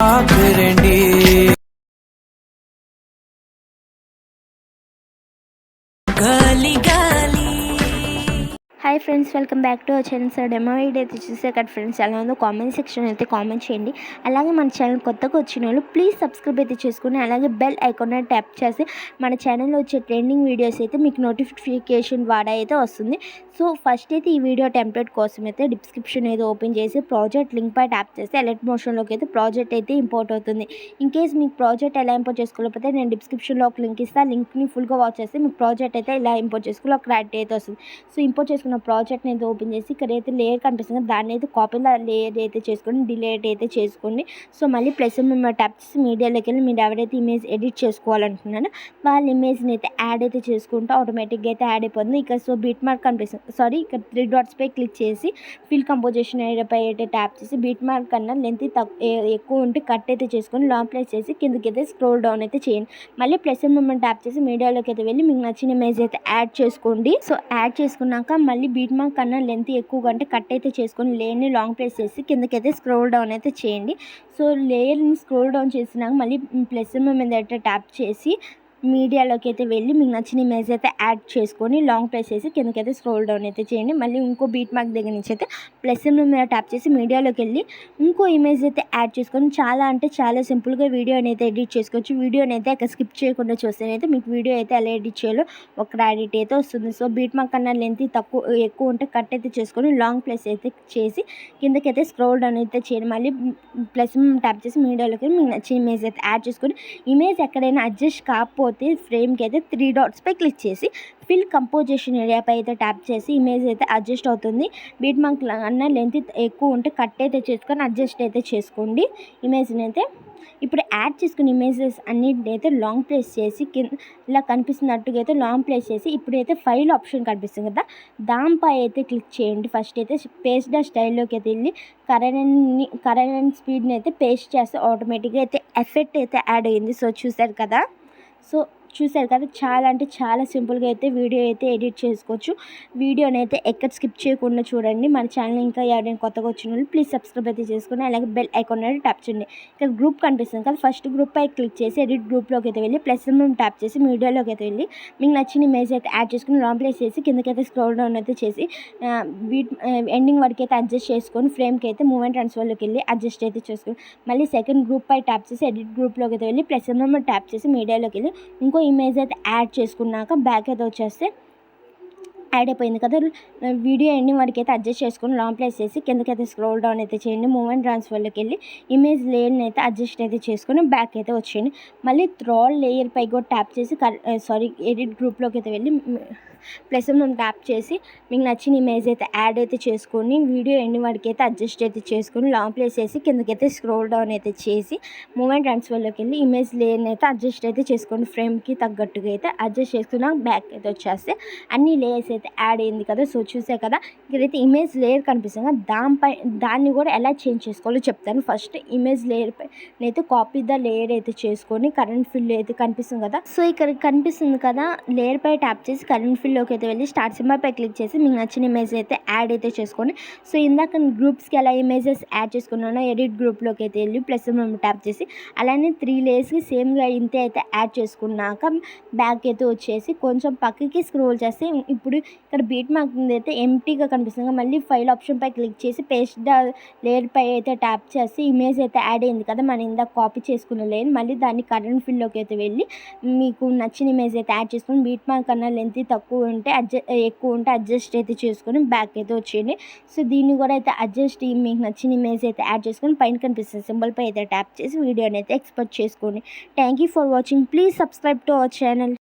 ఆఖరండి గాలి గాలి. Hi friends, welcome back to our channel. Sir demo video అయితే చూసే కదా ఫ్రెండ్స్, ఎలా ఉందో కామెంట్ సెక్షన్ అయితే కామెంట్ చేయండి. అలాగే మన ఛానల్ కొత్తగా వచ్చిన వాళ్ళు ప్లీజ్ సబ్స్క్రైబ్ అయితే చేసుకుని అలాగే బెల్ ఐకాన్ ట్యాప్ చేసి మన ఛానల్లో వచ్చే ట్రెండింగ్ వీడియోస్ అయితే మీకు నోటిఫికేషన్ ద్వారా అయితే వస్తుంది. సో ఫస్ట్ అయితే ఈ వీడియో టెంప్లెట్ కోసం అయితే డిస్క్రిప్షన్ అయితే ఓపెన్ చేసి ప్రాజెక్ట్ లింక్ పై ట్యాప్ చేస్తే అలర్ట్ మోషన్లోకి అయితే ప్రాజెక్ట్ అయితే ఇంపోర్ట్ అవుతుంది. ఇన్ కేస్ మీకు ప్రాజెక్ట్ ఎలా ఇంపోర్ట్ చేసుకోలేకపోతే నేను డిస్క్రిప్షన్లో ఒక లింక్ ఇస్తాను. లింక్ని ఫుల్గా వాచ్ చేస్తే మీకు ప్రాజెక్ట్ అయితే ఇలా ఇంపోర్ట్ చేసుకోవాలి, ఒక క్లారిటీ అయితే వస్తుంది. సో ఇంపోర్ట్ చేసుకున్న ప్రాజెక్ట్ని అయితే ఓపెన్ చేసి ఇక్కడ అయితే లేయర్ కనిపిస్తుంది, దాన్ని అయితే కాపీలో లేయర్ అయితే చేసుకొని డిలీట్ అయితే చేసుకోండి. సో మళ్ళీ ప్లస్ మేము ట్యాప్ చేసి మీడియాలోకి వెళ్ళి మీరు ఎవరైతే ఇమేజ్ ఎడిట్ చేసుకోవాలనుకుంటున్నారో వాళ్ళ ఇమేజ్ని అయితే యాడ్ అయితే చేసుకుంటే ఆటోమేటిక్గా అయితే యాడ్ అయిపోతుంది. ఇక్కడ సో బీట్ మార్క్ కనిపిస్తుంది, ఇక్కడ 3 dots పై క్లిక్ చేసి ఫిల్ కంపోజిషన్ ఏరియాపై అయితే ట్యాప్ చేసి బీట్ మార్క్ కన్నా లెంత్ ఎక్కువ ఉంటే కట్ అయితే చేసుకొని లాంగ్ ప్లేస్ చేసి కిందకి అయితే స్క్రోల్ డౌన్ అయితే చేయండి. మళ్ళీ ప్లస్ మూమెంట్ ట్యాప్ చేసి మీడియాలోకి అయితే వెళ్ళి మీకు నచ్చిన ఇమేజ్ అయితే యాడ్ చేసుకోండి. సో యాడ్ చేసుకున్నాక మళ్ళీ బీట్ మార్క్ కన్నా లెంత్ ఎక్కువగా అంటే కట్ అయితే చేసుకొని లేయర్ని లాంగ్ ప్లేస్ చేసి కిందకైతే స్క్రోల్ డౌన్ అయితే చేయండి. సో లేయర్ని స్క్రోల్ డౌన్ చేసినాక మళ్ళీ ప్లస్ మీద అయితే ట్యాప్ చేసి మీడియాలోకి అయితే వెళ్ళి మీకు నచ్చిన ఇమేజ్ అయితే యాడ్ చేసుకొని లాంగ్ ప్రెస్ చేసి కిందకైతే స్క్రోల్ డౌన్ అయితే చేయండి. మళ్ళీ ఇంకో బీట్ మార్క్ దగ్గర నుంచి అయితే ప్లస్ మీద ట్యాప్ చేసి మీడియాలోకి వెళ్ళి ఇంకో ఇమేజ్ అయితే యాడ్ చేసుకొని చాలా సింపుల్గా వీడియోని అయితే ఎడిట్ చేసుకోవచ్చు. వీడియోని అయితే అక్కడ స్కిప్ చేయకుండా చూస్తేనైతే మీకు వీడియో అయితే ఎలా ఎడిట్ చేయాలో ఒక క్లారిటీ అయితే వస్తుంది. సో బీట్ మార్క్ కన్నా లెంత్ ఎక్కువ ఉంటే కట్ అయితే చేసుకొని లాంగ్ ప్రెస్ అయితే చేసి కిందకైతే స్క్రోల్ డౌన్ అయితే చేయండి. మళ్ళీ ప్లస్ ట్యాప్ చేసి మీడియాలోకి వెళ్ళి మీకు నచ్చిన ఇమేజ్ అయితే యాడ్ చేసుకొని ఇమేజ్ ఎక్కడైనా అడ్జస్ట్ కాకపోతే ఫ్రేమ్కి అయితే 3 dots పై క్లిక్ చేసి ఫిల్ కంపోజిషన్ ఏరియాపై అయితే ట్యాప్ చేసి ఇమేజ్ అయితే అడ్జస్ట్ అవుతుంది. బీట్ మార్క్ అన్న లెంత్ ఎక్కువ ఉంటే కట్ అయితే చేసుకొని అడ్జస్ట్ అయితే చేసుకోండి ఇమేజ్ని అయితే. ఇప్పుడు యాడ్ చేసుకున్న ఇమేజెస్ అన్నింటిని అయితే లాంగ్ ప్లేస్ చేసి ఇలా కనిపిస్తున్నట్టుగా అయితే లాంగ్ ప్లేస్ చేసి ఇప్పుడైతే ఫైల్ ఆప్షన్ కనిపిస్తుంది కదా, దానిపై అయితే క్లిక్ చేయండి. ఫస్ట్ అయితే పేస్ట్ ద స్టైల్లోకి అయితే వెళ్ళి కరెంట్ స్పీడ్ని అయితే పేస్ట్ చేస్తే ఆటోమేటిక్గా అయితే ఎఫెక్ట్ అయితే యాడ్ అయ్యింది. సో చూసారు కదా చాలా సింపుల్గా అయితే వీడియో అయితే ఎడిట్ చేసుకోవచ్చు. వీడియోని అయితే ఎక్కడ స్కిప్ చేయకుండా చూడండి. మన ఛానల్ ఇంకా ఎవరైనా కొత్తగా వచ్చిన వాళ్ళు ప్లీజ్ సబ్స్క్రైబ్ అయితే చేసుకుని అలాగే బెల్ ఐకాన్ అయితే ట్యాప్ చేయండి. ఇక్కడ గ్రూప్ కనిపిస్తుంది కదా, ఫస్ట్ గ్రూప్ పై క్లిక్ చేసి ఎడిట్ గ్రూప్లోకి అయితే వెళ్ళి ప్లస్ ట్యాప్ చేసి మీడియాలోకి అయితే వెళ్ళి మీకు నచ్చిన ఇమేజ్ అయితే యాడ్ చేసుకుని లాంగ్ ప్లేస్ చేసి కిందకైతే స్క్రోల్ డౌన్ అయితే చేసి ఎండింగ్ వరకు అయితే అడ్జస్ట్ చేసుకొని ఫ్రేమ్కి అయితే మూవ్మెంట్ ట్రాన్స్ఫర్లోకి వెళ్ళి అడ్జస్ట్ అయితే చేసుకొని మళ్ళీ సెకండ్ గ్రూప్ పై ట్యాప్ చేసి ఎడిట్ గ్రూప్లోకి అయితే వెళ్ళి ప్లస్ ట్యాప్ చేసి మీడియాలోకి వెళ్ళి ఇంకో ఇమేజ్ అయితే యాడ్ చేసుకున్నాక బ్యాక్ అయితే వచ్చేస్తే యాడ్ అయిపోయింది కదా. వీడియో ఎండింగ్ వరకు అయితే అడ్జస్ట్ చేసుకొని లాంగ్ ప్లేస్ చేసి కిందకైతే స్క్రోల్ డౌన్ అయితే చేయండి. మూవ్మెంట్ ట్రాన్స్ఫర్లోకి వెళ్ళి ఇమేజ్ లేయర్ని అయితే అడ్జస్ట్ అయితే చేసుకొని బ్యాక్ అయితే వచ్చేయండి. మళ్ళీ థ్రాడ్ లేయర్ పై కూడా ట్యాప్ చేసి ఎడిట్ గ్రూప్లోకి అయితే వెళ్ళి ప్లస్ ట్యాప్ చేసి మీకు నచ్చిన ఇమేజ్ అయితే యాడ్ అయితే చేసుకొని వీడియో ఎండింగ్ వరకు అయితే అడ్జస్ట్ అయితే చేసుకొని లాంగ్ ప్లేస్ చేసి కిందకైతే స్క్రోల్ డౌన్ అయితే చేసి మూవ్మెంట్ ట్రాన్స్ఫర్లోకి వెళ్ళి ఇమేజ్ లేయర్ని అయితే అడ్జస్ట్ అయితే చేసుకోండి. ఫ్రేమ్కి తగ్గట్టుగా అయితే అడ్జస్ట్ చేసుకున్న బ్యాక్ అయితే వచ్చేస్తే అన్ని లేయర్స్ అయితే యాడ్ అయింది కదా. సో చూసే కదా, ఇక్కడైతే ఇమేజ్ లేయర్ కనిపిస్తుంది కదా, దాన్ని కూడా ఎలా చేంజ్ చేసుకోవాలో చెప్తాను. ఫస్ట్ ఇమేజ్ లేయర్ పై అయితే కాపీ ద లేయర్ అయితే చేసుకొని కరెంట్ ఫిల్ అయితే కనిపిస్తుంది కదా. సో ఇక్కడ కనిపిస్తుంది కదా, లేయర్ పై ట్యాప్ చేసి కరెంట్ ఫిల్లోకి అయితే వెళ్ళి స్టార్ట్ సింబల్ పై క్లిక్ చేసి మీకు నచ్చిన ఇమేజ్ అయితే యాడ్ అయితే చేసుకోండి. సో ఇందాక గ్రూప్స్కి ఎలా ఇమేజెస్ యాడ్ చేసుకున్నానో ఎడిట్ గ్రూప్లోకి అయితే వెళ్ళి ప్లస్ ట్యాప్ చేసి అలానే 3 లేయర్స్కి సేమ్గా ఇంతే అయితే యాడ్ చేసుకున్నాక బ్యాక్ అయితే వచ్చేసి కొంచెం పక్కకి స్క్రోల్ చేస్తే ఇప్పుడు ఇక్కడ బీట్ మార్క్ అయితే ఎంటీగా కనిపిస్తుంది. మళ్ళీ ఫైల్ ఆప్షన్ పై క్లిక్ చేసి పేస్ట్ ద లేయర్ పై అయితే ట్యాప్ చేసి ఇమేజ్ అయితే యాడ్ అయింది కదా, మనం ఇందాక కాపీ చేసుకున్న లేయర్ మళ్ళీ దాన్ని కరెంట్ ఫిల్లోకి అయితే వెళ్ళి మీకు నచ్చిన ఇమేజ్ అయితే యాడ్ చేసుకొని బీట్ మార్క్ కన్నా లెంత్ ఎక్కువ ఉంటే అడ్జస్ట్ అయితే చేసుకొని బ్యాక్ అయితే వచ్చేయండి. సో దీన్ని కూడా అయితే అడ్జస్ట్ మీకు నచ్చిన ఇమేజ్ అయితే యాడ్ చేసుకొని పైన కనిపిస్తుంది సింబల్ పై అయితే ట్యాప్ చేసి వీడియోని అయితే ఎక్స్పోర్ట్ చేసుకోండి. Thank you for watching. Please subscribe to our channel.